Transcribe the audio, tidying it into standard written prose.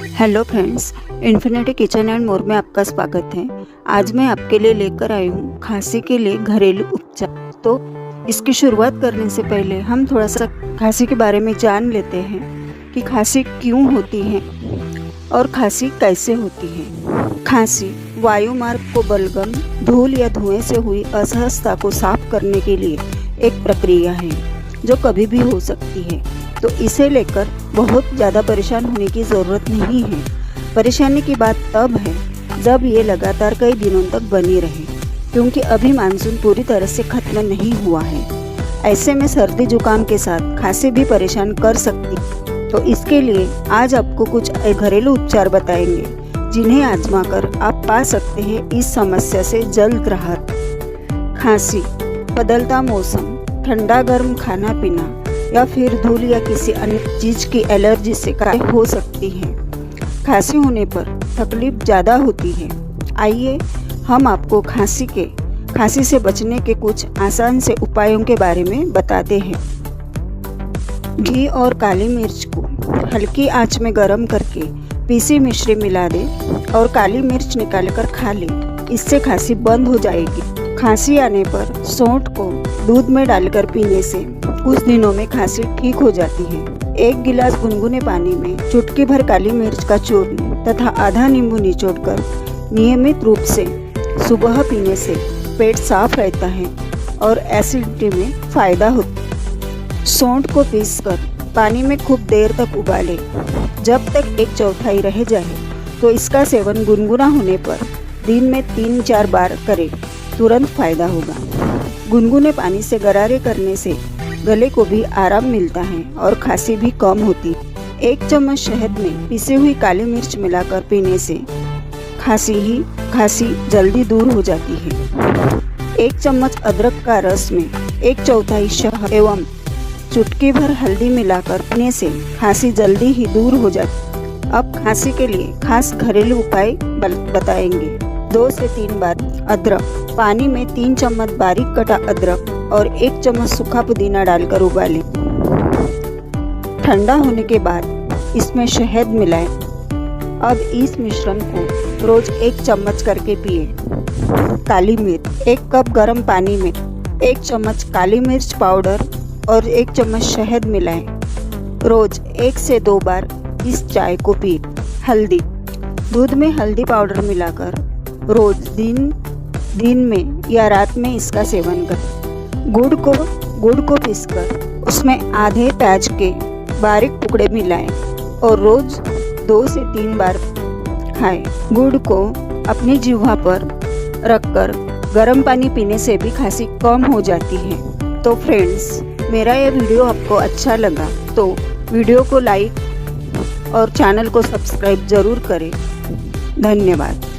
Hello friends, infinity kitchen and more में आपका स्वागत है। आज मैं आपके लिए लेकर आई हूँ खांसी के लिए घरेलू उपचार। तो इसकी शुरुआत करने से पहले हम थोड़ा सा खांसी के बारे में जान लेते हैं कि खांसी क्यों होती है और खांसी कैसे होती है। खांसी वायु मार्ग को बलगम, धूल या धुएं से हुई असहजता को साफ करने के लिए एक प्रक्रिया है जो कभी भी हो सकती है। तो इसे लेकर बहुत ज़्यादा परेशान होने की ज़रूरत नहीं है। परेशानी की बात तब है जब ये लगातार कई दिनों तक बनी रहे, क्योंकि अभी मानसून पूरी तरह से ख़त्म नहीं हुआ है। ऐसे में सर्दी जुकाम के साथ खांसी भी परेशान कर सकती। तो इसके लिए आज आपको कुछ घरेलू उपचार बताएंगे जिन्हें आजमाकर आप पा सकते हैं इस समस्या से जल्द राहत। खांसी बदलता मौसम, ठंडा गर्म खाना पीना या फिर धूल या किसी अन्य चीज की एलर्जी से हो सकती है। खांसी होने पर तकलीफ ज़्यादा होती है। आइए हम आपको खांसी से बचने के कुछ आसान से उपायों के बारे में बताते हैं। घी और काली मिर्च को हल्की आंच में गर्म करके पीसी मिश्री मिला दे और काली मिर्च निकालकर खा ले। इससे खांसी बंद हो जाएगी। खांसी आने पर सौंठ को दूध में डालकर पीने से कुछ दिनों में खांसी ठीक हो जाती है। एक गिलास गुनगुने पानी में चुटकी भर काली मिर्च का चूर्ण तथा आधा नींबू निचोड़कर नियमित रूप से सुबह पीने से पेट साफ रहता है और एसिडिटी में फायदा होता है। सौंठ को पीसकर पानी में खूब देर तक उबालें। जब तक 1/4 रह जाए तो इसका सेवन गुनगुना होने पर दिन में 3-4 बार करें, तुरंत फायदा होगा। गुनगुने पानी से गरारे करने से गले को भी आराम मिलता है और खांसी भी कम होती है। 1 चम्मच शहद में पिसी हुई काली मिर्च मिलाकर पीने से खांसी जल्दी दूर हो जाती है। 1 चम्मच अदरक का रस में 1/4 शहद एवं चुटकी भर हल्दी मिलाकर पीने से खांसी जल्दी ही दूर हो जाती है। अब खांसी के लिए खास घरेलू उपाय बताएंगे। 2 से 3 बार अदरक पानी में 3 चम्मच बारीक कटा अदरक और 1 चम्मच सूखा पुदीना डालकर उबालें। ठंडा होने के बाद इसमें शहद मिलाएं। अब इस मिश्रण को रोज 1 चम्मच करके पिए। काली मिर्च 1 कप गर्म पानी में 1 चम्मच काली मिर्च पाउडर और 1 चम्मच शहद मिलाएं। रोज 1 से 2 बार इस चाय को पिए। हल्दी दूध में हल्दी पाउडर मिलाकर रोज दिन में या रात में इसका सेवन करें। गुड़ को पीसकर उसमें आधे प्याज के बारीक टुकड़े मिलाएं और रोज 2 से 3 बार खाएं। गुड़ को अपनी जिह्वा पर रखकर गर्म पानी पीने से भी खांसी कम हो जाती है। तो फ्रेंड्स, मेरा यह वीडियो आपको अच्छा लगा तो वीडियो को लाइक और चैनल को सब्सक्राइब जरूर करें। धन्यवाद।